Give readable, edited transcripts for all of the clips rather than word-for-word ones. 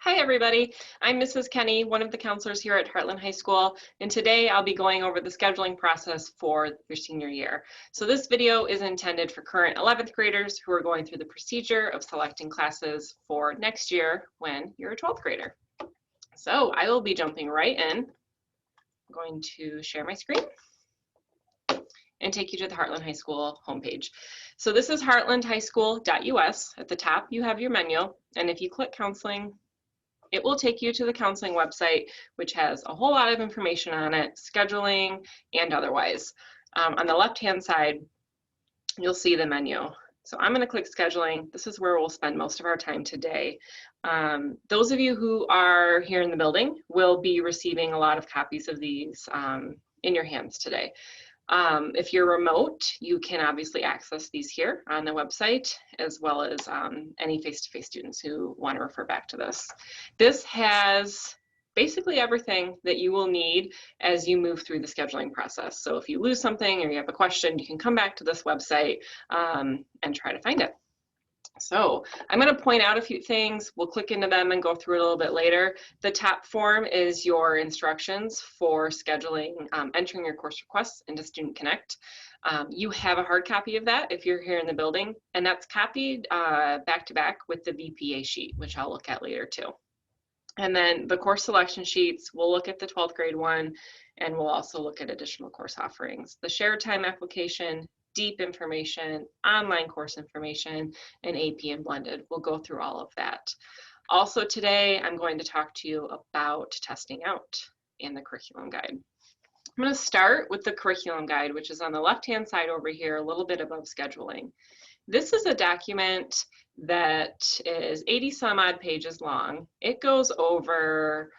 Hi, everybody. I'm Mrs. Kenny, one of the counselors here at Heartland High School, and today I'll be going over the scheduling process for your senior year. So this video is intended for current 11th graders who are going through the procedure of selecting classes for next year when you're a 12th grader. So I will be jumping right in. I'm going to share my screen and take you to the Heartland High School homepage. So this is heartlandhighschool.us. At the top, you have your menu, and if you click counseling, it will take you to the counseling website, which has a whole lot of information on it, scheduling and otherwise. On the left-hand side, you'll see the menu. So I'm going to click scheduling. This is where we'll spend most of our time today. Those of you who are here in the building will be receiving a lot of copies of these in your hands today. If you're remote, you can obviously access these here on the website, as well as any face-to-face students who want to refer back to this. This has basically everything that you will need as you move through the scheduling process. So if you lose something or you have a question, you can come back to this website and try to find it. So I'm going to point out a few things. We'll click into them and go through it a little bit later. The top form is your instructions for scheduling, entering your course requests into Student Connect. You have a hard copy of that if you're here in the building, and that's copied back to back with the VPA sheet, which I'll look at later too. And then the course selection sheets, we'll look at the 12th grade one, and we'll also look at additional course offerings. The shared time application, deep information, online course information, and AP and blended. We'll go through all of that. Also today, I'm going to talk to you about testing out and the curriculum guide. I'm going to start with the curriculum guide, which is on the left-hand side over here, a little bit above scheduling. This is a document that is 80 some odd pages long. It goes over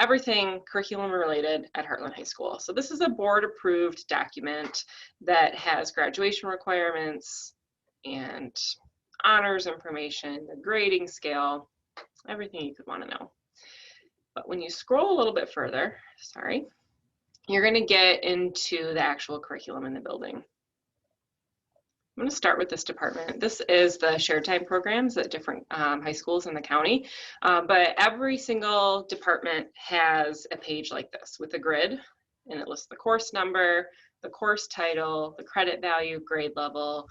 everything curriculum related at Heartland High School. So this is a board approved document that has graduation requirements and honors information, the grading scale, everything you could want to know. But when you scroll a little bit further, you're going to get into the actual curriculum in the building. I'm going to start with this department. This is the shared time programs at different high schools in the county, but every single department has a page like this with a grid, and it lists the course number, the course title, the credit value, grade level.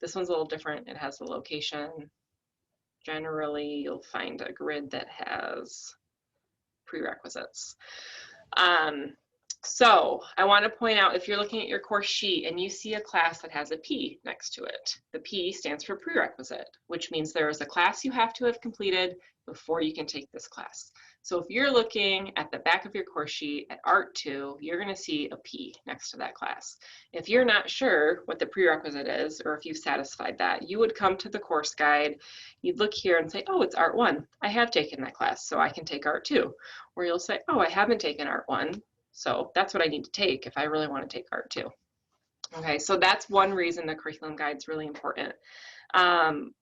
This one's a little different. It has the location. Generally, you'll find a grid that has prerequisites. So I want to point out, if you're looking at your course sheet and you see a class that has a P next to it, the P stands for prerequisite, which means there is a class you have to have completed before you can take this class. So if you're looking at the back of your course sheet at Art 2, you're going to see a P next to that class. If you're not sure what the prerequisite is, or if you've satisfied that, you would come to the course guide, you'd look here and say, oh, it's Art 1. I have taken that class, so I can take Art 2. Or you'll say, oh, I haven't taken Art 1. So that's what I need to take if I really want to take Art 2. Okay, so that's one reason the curriculum guide is really important.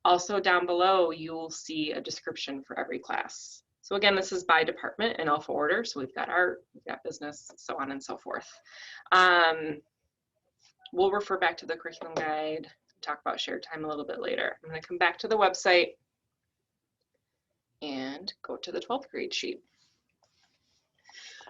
Also down below, you'll see a description for every class. So again, this is by department in alpha order. So we've got art, we've got business, so on and so forth. We'll refer back to the curriculum guide, talk about shared time a little bit later. I'm going to come back to the website and go to the 12th grade sheet.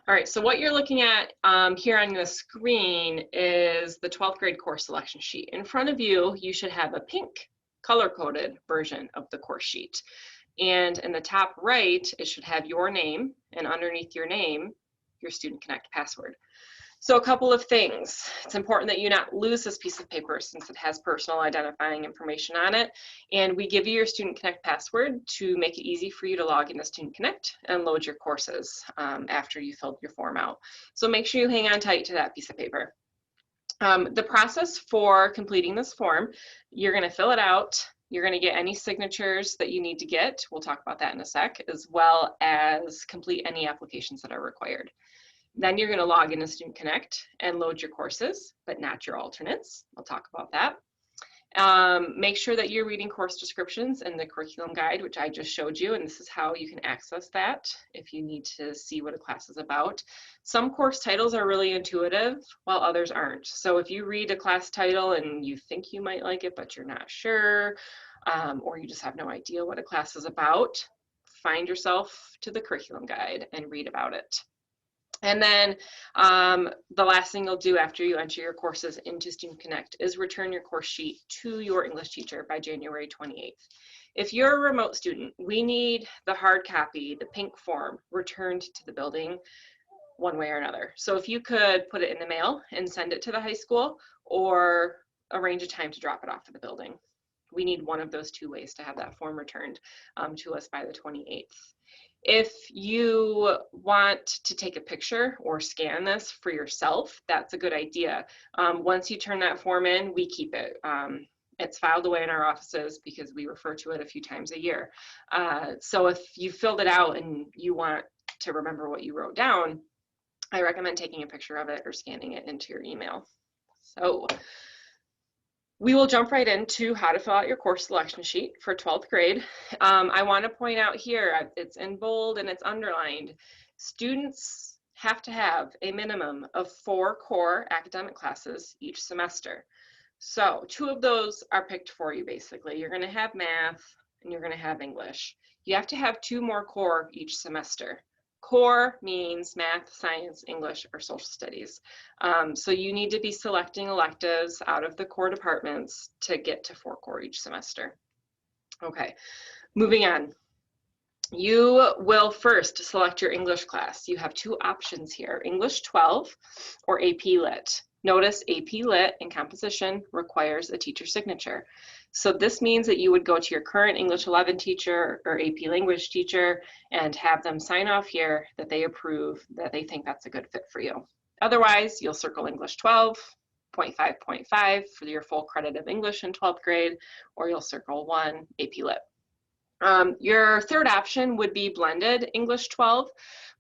All right, so what you're looking at here on the screen is the 12th grade course selection sheet. In front of you, you should have a pink color-coded version of the course sheet. And in the top right, it should have your name, and underneath your name, your Student Connect password. So a couple of things. It's important that you not lose this piece of paper since it has personal identifying information on it. And we give you your Student Connect password to make it easy for you to log into Student Connect and load your courses after you filled your form out. So make sure you hang on tight to that piece of paper. The process for completing this form, you're going to fill it out. You're going to get any signatures that you need to get. We'll talk about that in a sec, as well as complete any applications that are required. Then you're going to log into Student Connect and load your courses, but not your alternates. I'll talk about that. Make sure that you're reading course descriptions in the curriculum guide, which I just showed you, and this is how you can access that if you need to see what a class is about. Some course titles are really intuitive, while others aren't. So if you read a class title and you think you might like it, but you're not sure, or you just have no idea what a class is about, find yourself to the curriculum guide and read about it. And then the last thing you'll do after you enter your courses into Student Connect is return your course sheet to your English teacher by January 28th. If you're a remote student, we need the hard copy, the pink form, returned to the building one way or another. So if you could put it in the mail and send it to the high school, or arrange a time to drop it off at the building. We need one of those two ways to have that form returned to us by the 28th. If you want to take a picture or scan this for yourself, that's a good idea. Once you turn that form in, we keep it. It's filed away in our offices because we refer to it a few times a year. So if you filled it out and you want to remember what you wrote down, I recommend taking a picture of it or scanning it into your email. So we will jump right into how to fill out your course selection sheet for 12th grade. I want to point out here, it's in bold and it's underlined. Students have to have a minimum of 4 core academic classes each semester. So 2 of those are picked for you basically. You're going to have math and you're going to have English. You have to have 2 more core each semester. Core means math, science, English, or social studies. So you need to be selecting electives out of the core departments to get to 4 core each semester. Okay, moving on. You will first select your English class. You have 2 options here, English 12 or AP Lit. Notice AP Lit in composition requires a teacher signature. So this means that you would go to your current English 11 teacher or AP language teacher and have them sign off here that they approve, that they think that's a good fit for you. Otherwise, you'll circle English 12, 0.5 for your full credit of English in 12th grade, or you'll circle 1 AP Lit. Your third option would be blended English 12.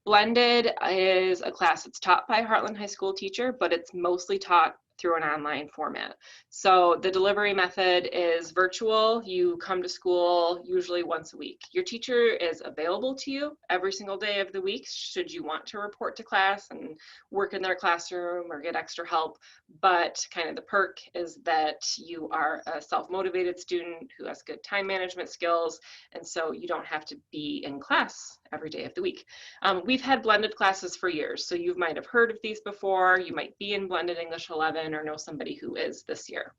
Blended is a class that's taught by a Heartland High School teacher, but it's mostly taught through an online format. So the delivery method is virtual. You come to school usually once a week. Your teacher is available to you every single day of the week should you want to report to class and work in their classroom or get extra help. But kind of the perk is that you are a self-motivated student who has good time management skills, and so you don't have to be in class every day of the week. We've had blended classes for years, so you might have heard of these before. You might be in blended English 11 or know somebody who is this year.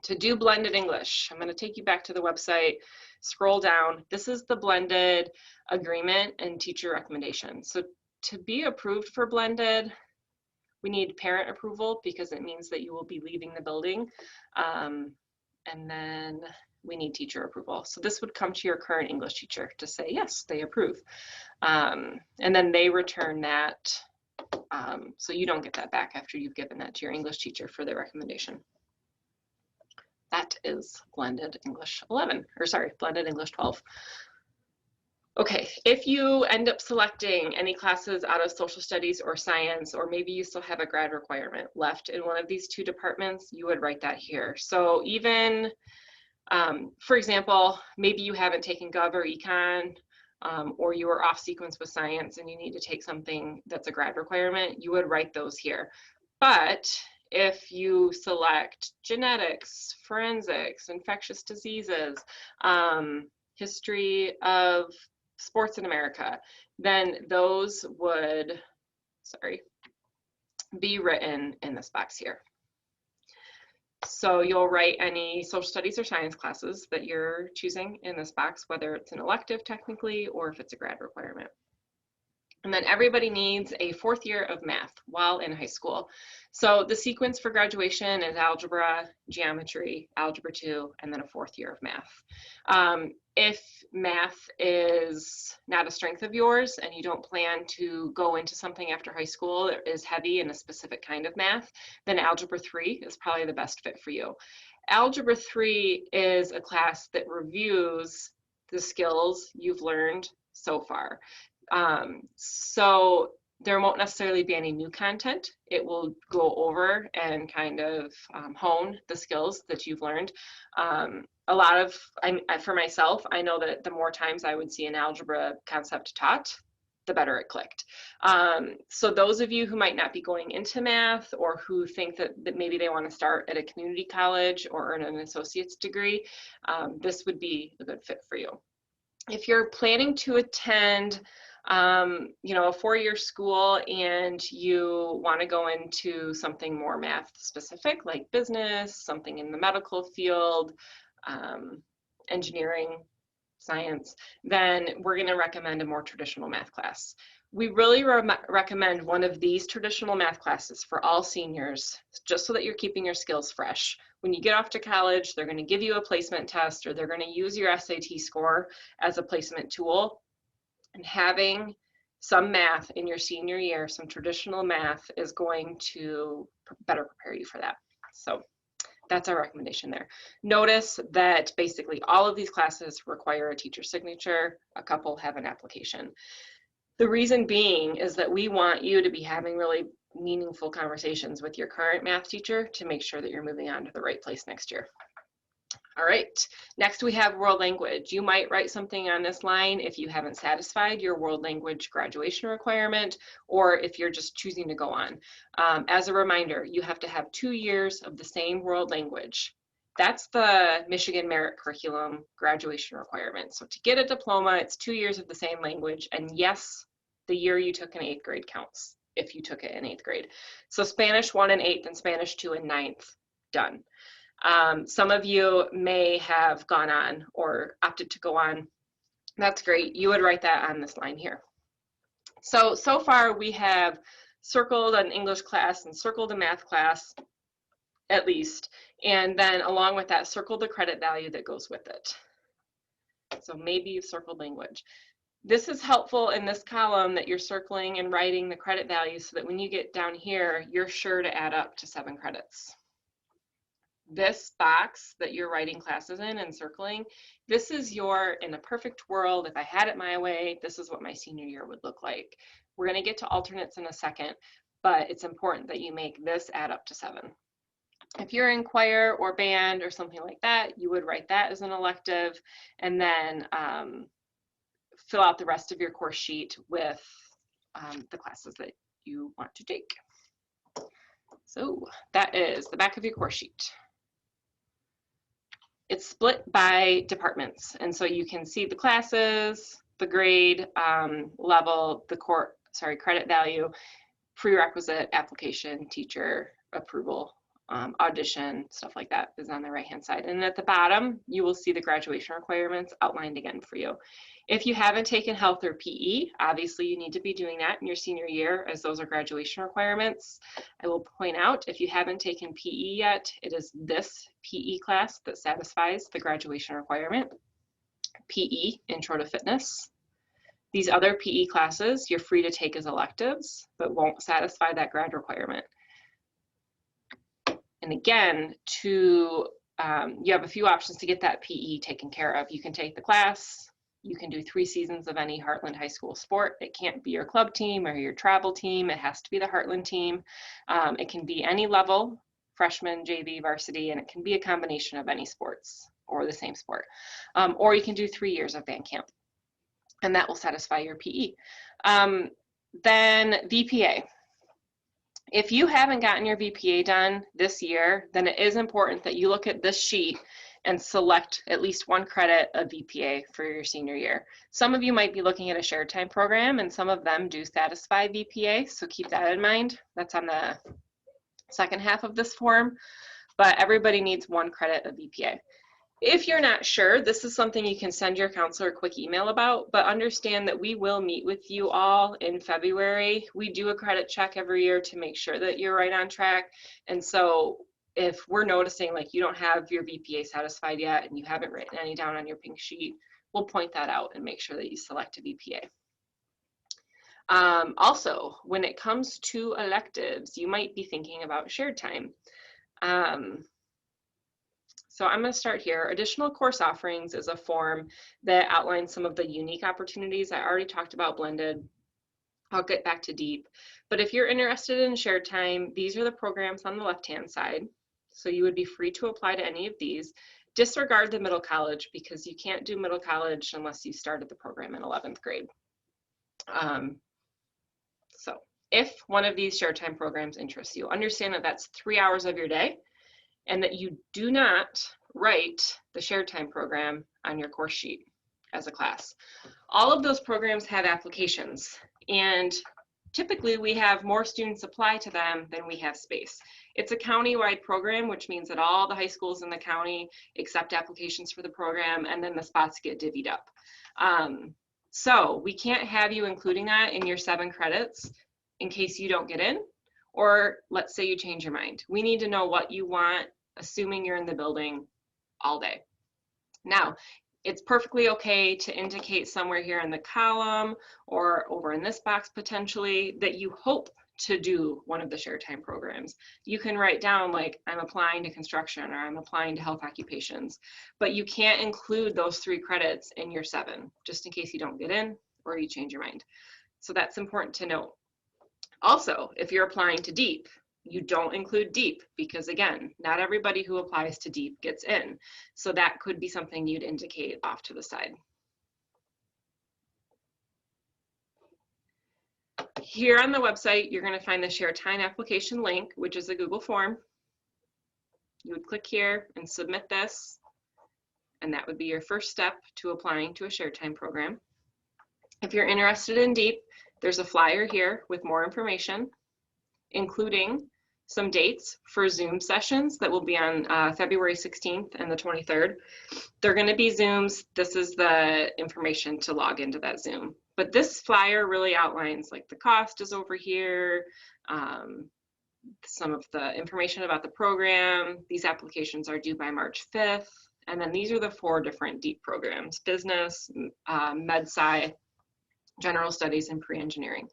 To do blended English, I'm going to take you back to the website, scroll down. This is the blended agreement and teacher recommendation. So to be approved for blended, we need parent approval because it means that you will be leaving the building. And then we need teacher approval. So this would come to your current English teacher to say, yes, they approve. And then they return that. So you don't get that back after you've given that to your English teacher for their recommendation. That is blended English 11, or sorry, blended English 12. Okay, if you end up selecting any classes out of social studies or science, or maybe you still have a grad requirement left in one of these 2 departments, you would write that here. So even, for example, maybe you haven't taken Gov or Econ, or you are off sequence with science and you need to take something that's a grad requirement, you would write those here. But if you select genetics, forensics, infectious diseases, history of sports in America, then those would, be written in this box here. So you'll write any social studies or science classes that you're choosing in this box, whether it's an elective technically or if it's a grad requirement. And then everybody needs a 4th year of math while in high school. So the sequence for graduation is algebra, geometry, algebra 2, and then a 4th year of math. If math is not a strength of yours and you don't plan to go into something after high school that is heavy in a specific kind of math, then algebra 3 is probably the best fit for you. Algebra 3 is a class that reviews the skills you've learned so far. So there won't necessarily be any new content. It will go over and kind of hone the skills that you've learned. A lot of, for myself, I know that the more times I would see an algebra concept taught, the better it clicked. So those of you who might not be going into math or who think that maybe they want to start at a community college or earn an associate's degree, this would be a good fit for you. If you're planning to attend you know, a four-year school and you want to go into something more math specific, like business, something in the medical field, engineering, science, then we're going to recommend a more traditional math class. We really recommend one of these traditional math classes for all seniors, just so that you're keeping your skills fresh. When you get off to college, they're going to give you a placement test, or they're going to use your SAT score as a placement tool. And having some math in your senior year, some traditional math, is going to better prepare you for that. So that's our recommendation there. Notice that basically all of these classes require a teacher signature. A couple have an application. The reason being is that we want you to be having really meaningful conversations with your current math teacher to make sure that you're moving on to the right place next year. All right, next we have world language. You might write something on this line if you haven't satisfied your world language graduation requirement, or if you're just choosing to go on. As a reminder, you have to have 2 years of the same world language. That's the Michigan Merit Curriculum graduation requirement. So to get a diploma, it's 2 years of the same language, and yes, the year you took in 8th grade counts if you took it in 8th grade. So Spanish 1 in 8th and Spanish 2 in 9th, done. Some of you may have gone on or opted to go on. That's great. You would write that on this line here. So far we have circled an English class and circled a math class, at least. And then along with that, circle the credit value that goes with it. So maybe you've circled language. This is helpful in this column that you're circling and writing the credit value so that when you get down here, you're sure to add up to 7 credits. This box that you're writing classes in and circling, this is your, in a perfect world, if I had it my way, this is what my senior year would look like. We're going to get to alternates in a second, but it's important that you make this add up to 7. If you're in choir or band or something like that, you would write that as an elective, and then fill out the rest of your course sheet with the classes that you want to take. So that is the back of your course sheet. It's split by departments, and so you can see the classes, the grade level, the credit value, prerequisite, application, teacher approval, audition, stuff like that is on the right hand side. And at the bottom, you will see the graduation requirements outlined again for you. If you haven't taken health or PE, obviously you need to be doing that in your senior year, as those are graduation requirements. I will point out, if you haven't taken PE yet, it is this PE class that satisfies the graduation requirement. PE, Intro to Fitness. These other PE classes you're free to take as electives, but won't satisfy that grad requirement. And again, you have a few options to get that PE taken care of. You can take the class. You can do 3 seasons of any Heartland High School sport. It can't be your club team or your travel team. It has to be the Heartland team. It can be any level, freshman, JV, varsity, and it can be a combination of any sports or the same sport. Or you can do 3 years of band camp, and that will satisfy your PE. Then VPA. If you haven't gotten your VPA done this year, then it is important that you look at this sheet and select at least 1 credit of VPA for your senior year. Some of you might be looking at a shared time program, and some of them do satisfy VPA, so keep that in mind. That's on the second half of this form, but everybody needs 1 credit of VPA. If you're not sure, this is something you can send your counselor a quick email about, but understand that we will meet with you all in February. We do a credit check every year to make sure that you're right on track. And so if we're noticing like you don't have your VPA satisfied yet and you haven't written any down on your pink sheet, we'll point that out and make sure that you select a VPA. Also, when it comes to electives, you might be thinking about shared time. So I'm going to start here. Additional course offerings is a form that outlines some of the unique opportunities. I already talked about blended. I'll get back to deep. But if you're interested in shared time, these are the programs on the left-hand side. So you would be free to apply to any of these. Disregard the middle college because you can't do middle college unless you started the program in 11th grade. So if one of these shared time programs interests you, understand that that's 3 hours of your day, and that you do not write the shared time program on your course sheet. as a class. All of those programs have applications, and typically we have more students apply to them than we have space. It's a county-wide program, which means that all the high schools in the county accept applications for the program, and then the spots get divvied up. So we can't have you including that in your 7 credits in case you don't get in, or let's say you change your mind. We need to know what you want, assuming you're in the building all day. Now, it's perfectly okay to indicate somewhere here in the column or over in this box potentially that you hope to do one of the shared time programs. You can write down like, I'm applying to construction or I'm applying to health occupations, but you can't include those 3 credits in your 7, just in case you don't get in or you change your mind. So that's important to note. Also, if you're applying to DEEP, you don't include DEEP because, again, not everybody who applies to DEEP gets in. So that could be something you'd indicate off to the side. Here on the website, you're going to find the Share Time application link, which is a Google form. You would click here and submit this, and that would be your first step to applying to a Share Time program. If you're interested in DEEP, there's a flyer here with more information, including some dates for Zoom sessions that will be on February 16th and the 23rd. They're going to be Zooms. This is the information to log into that Zoom. But this flyer really outlines like the cost is over here, some of the information about the program. These applications are due by March 5th. And then these are the 4 different DEEP programs: business, med-sci, general studies, and pre-engineering.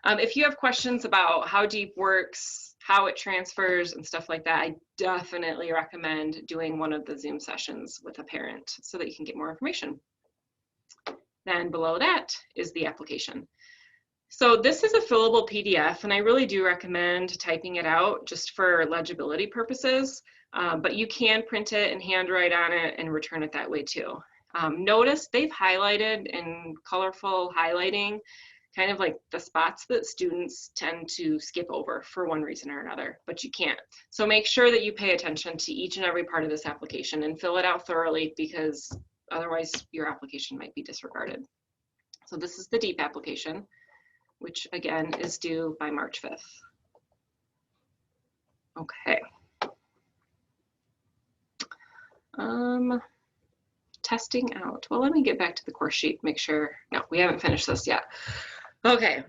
If you have questions about how DEEP works, how it transfers and stuff like that, I definitely recommend doing one of the Zoom sessions with a parent so that you can get more information. Then below that is the application. So this is a fillable PDF, and I really do recommend typing it out just for legibility purposes, but you can print it and handwrite on it and return it that way too. Notice they've highlighted in colorful highlighting kind of like the spots that students tend to skip over for one reason or another, but you can't. So make sure that you pay attention to each and every part of this application and fill it out thoroughly, because otherwise your application might be disregarded. So this is the DEEP application, which again is due by March 5th. Okay. Testing out. Well, let me get back to the course sheet, make sure. No, we haven't finished this yet. Okay,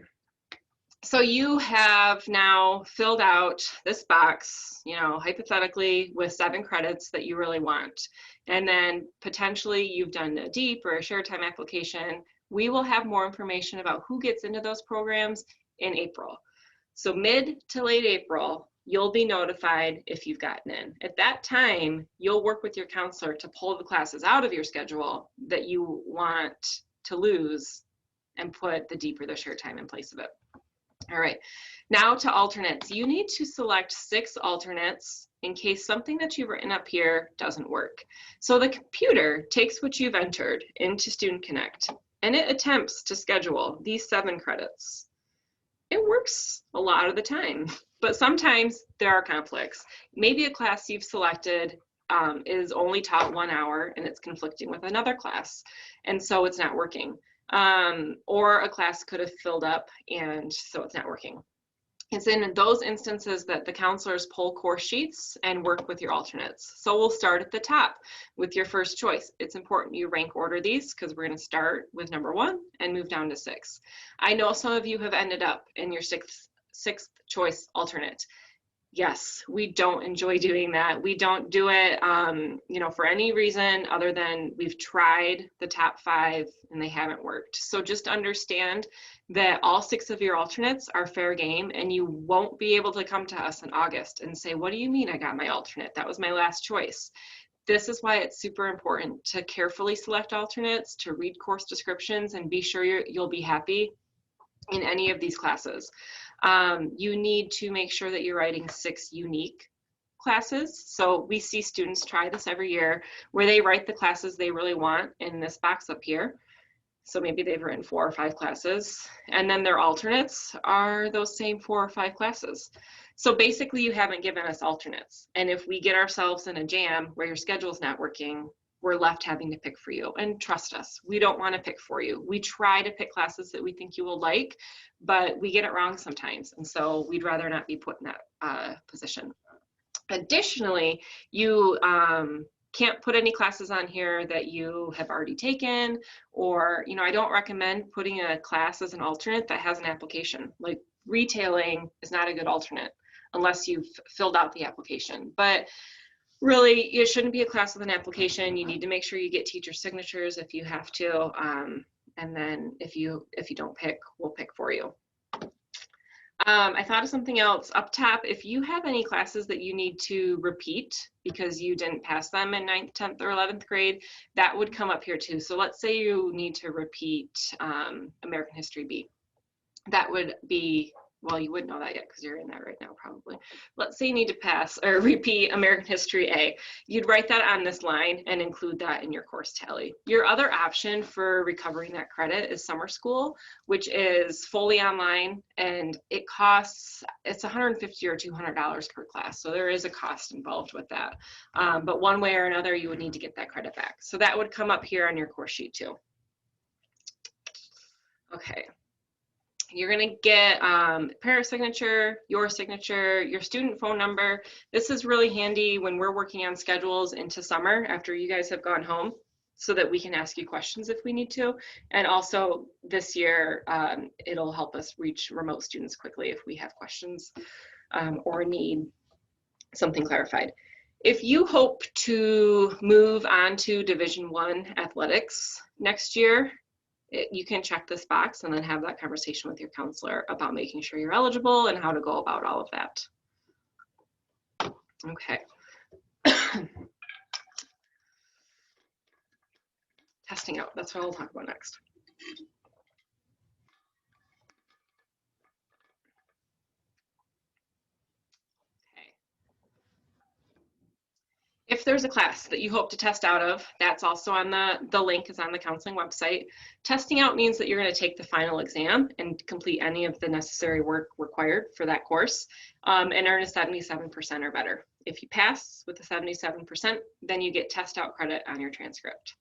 so you have now filled out this box, you know, hypothetically with 7 credits that you really want. And then potentially you've done a DEEP or a Share Time application. We will have more information about who gets into those programs in April. So mid to late April, you'll be notified if you've gotten in. At that time, you'll work with your counselor to pull the classes out of your schedule that you want to lose and put the DEEP or the Share Time in place of it. All right, now to alternates. You need to select 6 alternates in case something that you've written up here doesn't work. So the computer takes what you've entered into Student Connect and it attempts to schedule these 7 credits. It works a lot of the time, but sometimes there are conflicts. Maybe a class you've selected is only taught 1 hour and it's conflicting with another class, and so it's not working. Or a class could have filled up and so it's not working. It's in those instances that the counselors pull course sheets and work with your alternates. So we'll start at the top with your first choice. It's important you rank order these because we're going to start with number 1 and move down to 6. I know some of you have ended up in your sixth choice alternate. Yes, we don't enjoy doing that. We don't do it, you know, for any reason other than we've tried the top 5 and they haven't worked. So just understand that all 6 of your alternates are fair game, and you won't be able to come to us in August and say, what do you mean I got my alternate? That was my last choice. This is why it's super important to carefully select alternates, to read course descriptions, and be sure you'll be happy in any of these classes. You need to make sure that you're writing 6 unique classes. So we see students try this every year where they write the classes they really want in this box up here. So maybe they've written 4 or 5 classes, and then their alternates are those same 4 or 5 classes. So basically you haven't given us alternates. And if we get ourselves in a jam where your schedule's not working, we're left having to pick for you. And trust us, we don't want to pick for you. We try to pick classes that we think you will like, but we get it wrong sometimes. And so we'd rather not be put in that position. Additionally, you can't put any classes on here that you have already taken, or, you know, I don't recommend putting a class as an alternate that has an application. Like retailing is not a good alternate unless you've filled out the application. But really, it shouldn't be a class with an application. You need to make sure you get teacher signatures if you have to. And then if you don't pick, we'll pick for you. I thought of something else up top. If you have any classes that you need to repeat because you didn't pass them in 9th, 10th, or 11th grade, that would come up here too. So let's say you need to repeat American History B. That would be, well, you wouldn't know that yet because you're in that right now probably. Let's say you need to pass or repeat American History A. You'd write that on this line and include that in your course tally. Your other option for recovering that credit is summer school, which is fully online, and it costs, it's $150 or $200 per class. So there is a cost involved with that. But one way or another, you would need to get that credit back. So that would come up here on your course sheet too. Okay. You're going to get parent signature, your student phone number. This is really handy when we're working on schedules into summer after you guys have gone home, so that we can ask you questions if we need to. And also this year, it'll help us reach remote students quickly if we have questions or need something clarified. If you hope to move on to Division I athletics next year, you can check this box and then have that conversation with your counselor about making sure you're eligible and how to go about all of that. Okay. Testing out, that's what I'll talk about next. If there's a class that you hope to test out of, that's also on the link is on the counseling website. Testing out means that you're going to take the final exam and complete any of the necessary work required for that course and earn a 77% or better. If you pass with a 77%, then you get test out credit on your transcript.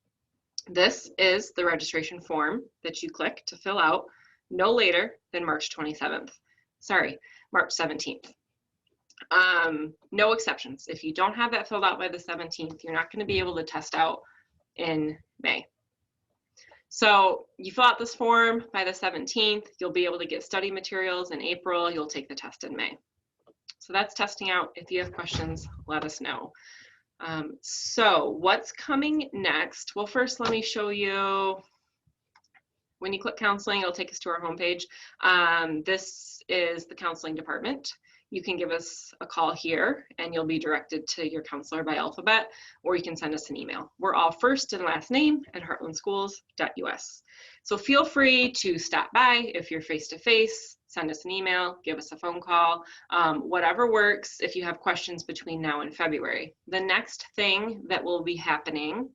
This is the registration form that you click to fill out no later than March 27th. Sorry, March 17th. No exceptions. If you don't have that filled out by the 17th, you're not going to be able to test out in May. So you fill out this form by the 17th, you'll be able to get study materials in April, you'll take the test in May. So that's testing out. If you have questions, let us know. So what's coming next? Well, first let me show you, when you click counseling, it'll take us to our homepage. This is the counseling department. You can give us a call here and you'll be directed to your counselor by alphabet, or you can send us an email. We're all first and last name at heartlandschools.us. So feel free to stop by if you're face-to-face, send us an email, give us a phone call, whatever works if you have questions between now and February. The next thing that will be happening,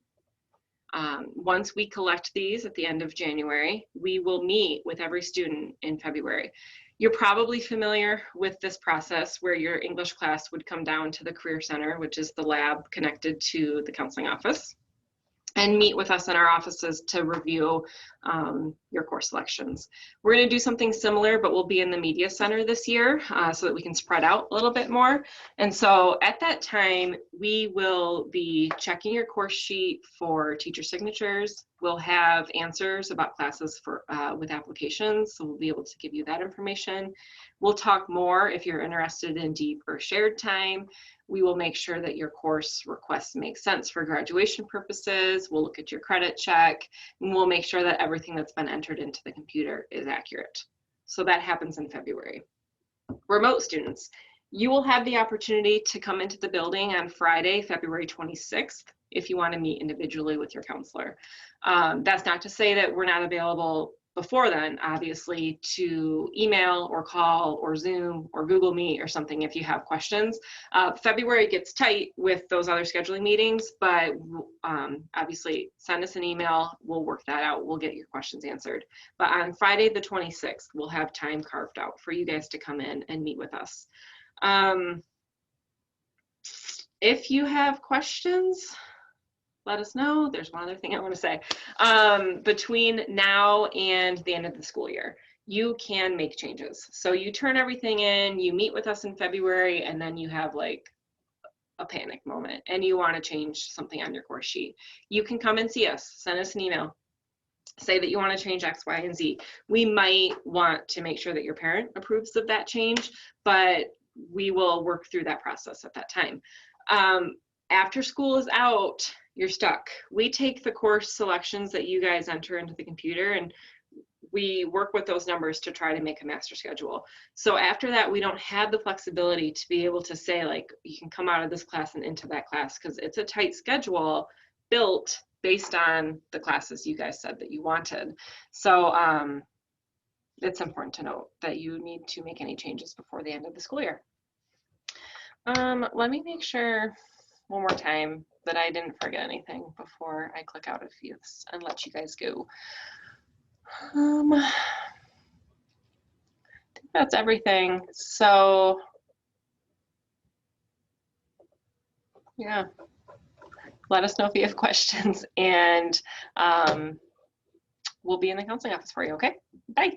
once we collect these at the end of January, we will meet with every student in February. You're probably familiar with this process where your English class would come down to the Career Center, which is the lab connected to the counseling office, and meet with us in our offices to review your course selections. We're going to do something similar, but we'll be in the media center this year so that we can spread out a little bit more. And so at that time, we will be checking your course sheet for teacher signatures. We'll have answers about classes for with applications, so we'll be able to give you that information. We'll talk more if you're interested in deep or shared time. We will make sure that your course requests make sense for graduation purposes. We'll look at your credit check, and we'll make sure that everything that's been entered into the computer is accurate. So that happens in February. Remote students, you will have the opportunity to come into the building on Friday, February 26th, if you want to meet individually with your counselor. That's not to say that we're not available before then, obviously, to email or call or Zoom or Google Meet or something if you have questions. February gets tight with those other scheduling meetings, but obviously send us an email, we'll work that out, we'll get your questions answered. But on Friday the 26th, we'll have time carved out for you guys to come in and meet with us. If you have questions, let us know. There's one other thing I want to say. Between now and the end of the school year, you can make changes. So you turn everything in, you meet with us in February, and then you have like a panic moment and you want to change something on your course sheet. You can come and see us, send us an email, say that you want to change X, Y, and Z. We might want to make sure that your parent approves of that change, but we will work through that process at that time. After school is out, you're stuck. We take the course selections that you guys enter into the computer and we work with those numbers to try to make a master schedule. So after that, we don't have the flexibility to be able to say like, you can come out of this class and into that class, because it's a tight schedule built based on the classes you guys said that you wanted. So it's important to note that you need to make any changes before the end of the school year. Let me make sure one more time that I didn't forget anything before I click out of youths and let you guys go. I think that's everything. So yeah, let us know if you have questions, and we'll be in the counseling office for you, okay? Bye.